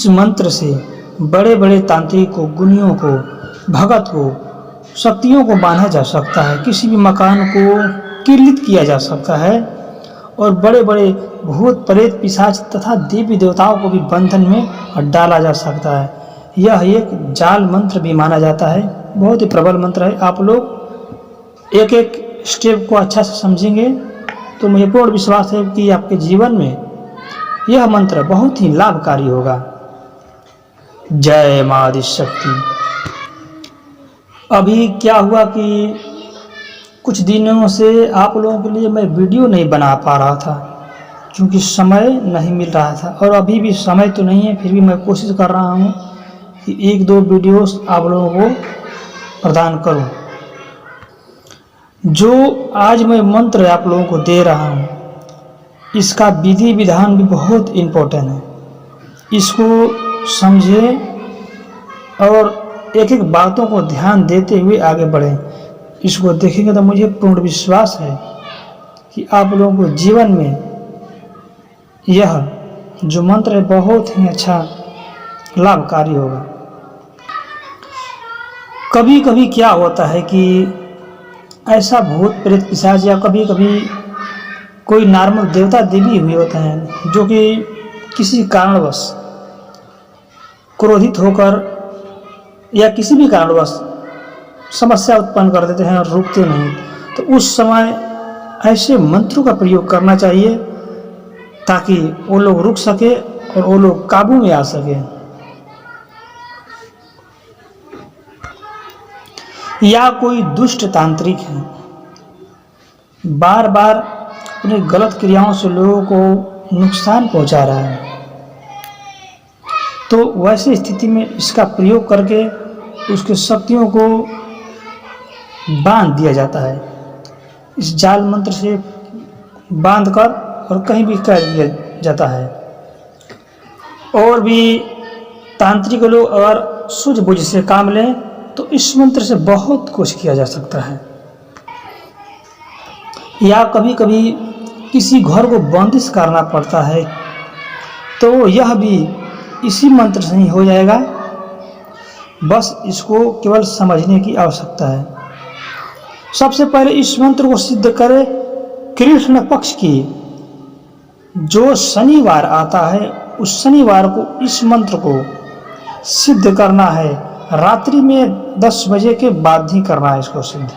इस मंत्र से बड़े बड़े तांत्रिक को, गुनियों को, भगत को, शक्तियों को बांधा जा सकता है, किसी भी मकान को किलित किया जा सकता है और बड़े बड़े भूत प्रेत पिशाच तथा देवी देवताओं को भी बंधन में डाला जा सकता है। यह एक जाल मंत्र भी माना जाता है, बहुत ही प्रबल मंत्र है। आप लोग एक एक स्टेप को अच्छा से समझेंगे तो मुझे पूर्ण विश्वास है कि आपके जीवन में यह मंत्र बहुत ही लाभकारी होगा। जय मां आदिशक्ति। अभी क्या हुआ कि कुछ दिनों से आप लोगों के लिए मैं वीडियो नहीं बना पा रहा था क्योंकि समय नहीं मिल रहा था, और अभी भी समय तो नहीं है, फिर भी मैं कोशिश कर रहा हूँ कि एक दो वीडियोस आप लोगों को प्रदान करूं। जो आज मैं मंत्र आप लोगों को दे रहा हूं, इसका विधि विधान भी बहुत इम्पोर्टेंट है। इसको समझें और एक एक बातों को ध्यान देते हुए आगे बढ़ें। इसको देखेंगे तो मुझे पूर्ण विश्वास है कि आप लोगों को जीवन में यह जो मंत्र है बहुत ही अच्छा लाभकारी होगा। कभी कभी क्या होता है कि ऐसा भूत प्रेत पिशाच या कभी कभी कोई नॉर्मल देवता देवी हुए होते हैं जो कि किसी कारणवश क्रोधित होकर या किसी भी कारणवश समस्या उत्पन्न कर देते हैं और रुकते नहीं। तो उस समय ऐसे मंत्रों का प्रयोग करना चाहिए ताकि वो लोग रुक सके और वो लोग काबू में आ सके। या कोई दुष्ट तांत्रिक है, बार बार अपनी गलत क्रियाओं से लोगों को नुकसान पहुंचा रहा है, तो वैसी स्थिति में इसका प्रयोग करके उसकी शक्तियों को बांध दिया जाता है। इस जाल मंत्र से बांध कर और कहीं भी कर दिया जाता है। और भी तांत्रिक लोग अगर सूझबूझ से काम लें तो इस मंत्र से बहुत कुछ किया जा सकता है। या कभी कभी किसी घर को बंदिश करना पड़ता है तो यह भी इसी मंत्र से ही हो जाएगा। बस इसको केवल समझने की आवश्यकता है। सबसे पहले इस मंत्र को सिद्ध करें कृष्ण पक्ष की जो शनिवार आता है, उस शनिवार को इस मंत्र को सिद्ध करना है। रात्रि में 10 बजे के बाद ही करना है इसको सिद्ध।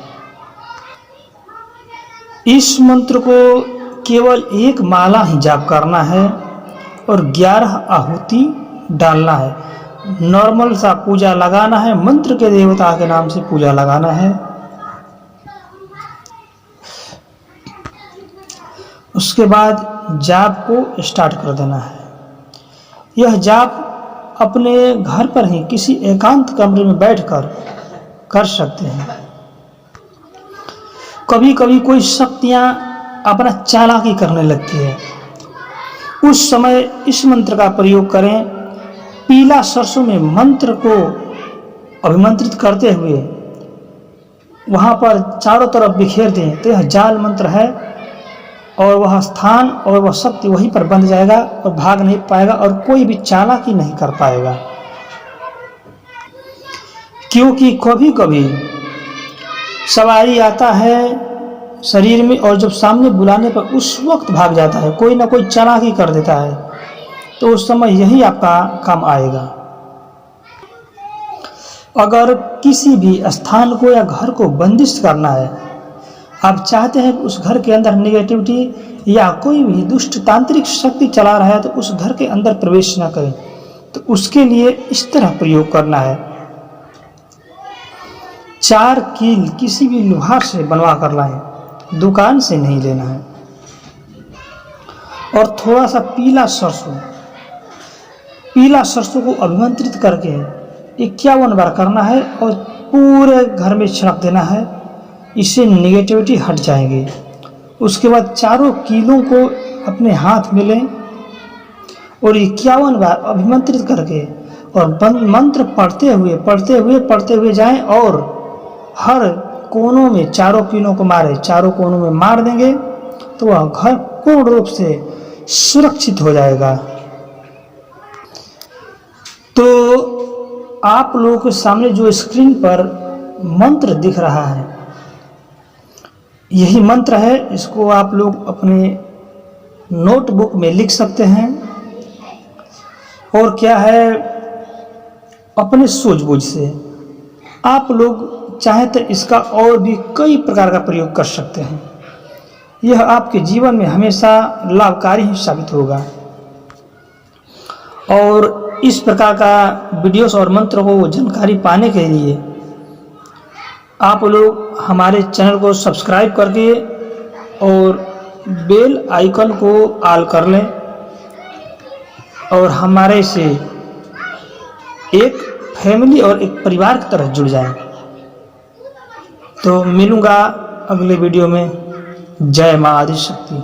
इस मंत्र को केवल एक माला ही जाप करना है और 11 आहुति डालना है। नॉर्मल सा पूजा लगाना है, मंत्र के देवता के नाम से पूजा लगाना है। उसके बाद जाप को स्टार्ट कर देना है। यह जाप अपने घर पर ही किसी एकांत कमरे में बैठकर कर सकते हैं। कभी कभी कोई शक्तियां अपना चालाकी करने लगती है, उस समय इस मंत्र का प्रयोग करें। पीला सरसों में मंत्र को अभिमंत्रित करते हुए वहां पर चारों तरफ बिखेर दें तो यह जाल मंत्र है और वह स्थान और वह शक्ति वहीं पर बंध जाएगा और भाग नहीं पाएगा और कोई भी चालाकी नहीं कर पाएगा। क्योंकि कभी कभी सवारी आता है शरीर में और जब सामने बुलाने पर उस वक्त भाग जाता है, कोई ना कोई चालाकी कर देता है, तो उस समय यही आपका काम आएगा। अगर किसी भी स्थान को या घर को बंदिश करना है, आप चाहते हैं कि उस घर के अंदर नेगेटिविटी या कोई भी दुष्ट तांत्रिक शक्ति चला रहा है तो उस घर के अंदर प्रवेश न करें, तो उसके लिए इस तरह प्रयोग करना है। 4 कील किसी भी लोहार से बनवा कर लाएं, दुकान से नहीं लेना है। और थोड़ा सा पीला सरसों को अभिमंत्रित करके 51 बार करना है और पूरे घर में छिड़क देना है। इससे नेगेटिविटी हट जाएगी। उसके बाद चारों कीलों को अपने हाथ में लें और 51 बार अभिमंत्रित करके और मंत्र पढ़ते हुए जाएं और हर कोनों में चारों कीलों को मारे, चारों कोनों में मार देंगे तो वह घर पूर्ण रूप से सुरक्षित हो जाएगा। तो आप लोगों के सामने जो स्क्रीन पर मंत्र दिख रहा है, यही मंत्र है। इसको आप लोग अपने नोटबुक में लिख सकते हैं और क्या है, अपने सूझबूझ से आप लोग चाहें तो इसका और भी कई प्रकार का प्रयोग कर सकते हैं। यह आपके जीवन में हमेशा लाभकारी ही साबित होगा। और इस प्रकार का वीडियोस और मंत्र को जानकारी पाने के लिए आप लोग हमारे चैनल को सब्सक्राइब करके और बेल आइकन को ऑल कर लें और हमारे से एक फैमिली और एक परिवार की तरह जुड़ जाएं। तो मिलूँगा अगले वीडियो में। जय माँ आदिशक्ति।